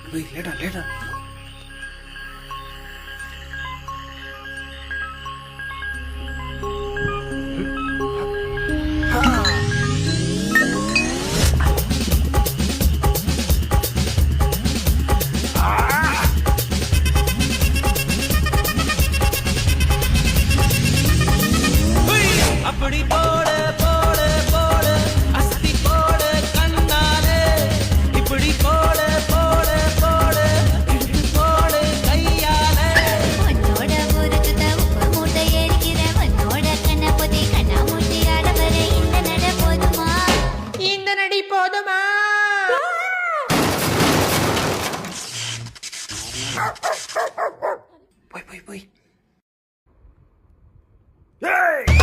போய் லேடா லேடா. அப்படி போட போட போட அஸ்தி போட கண்ணாலே இப்படி போட போட போட இழுத்து போட கையாலே உன்னோட ஊருக்கு உப்பு மூட்டை எரிக்கிற உன்னோட கண்ண பொதி கண்ணா மூட்டி ஆடவர இந்த நட போதுமா இந்த நடி போதுமா போய் போய் போய். ஏய்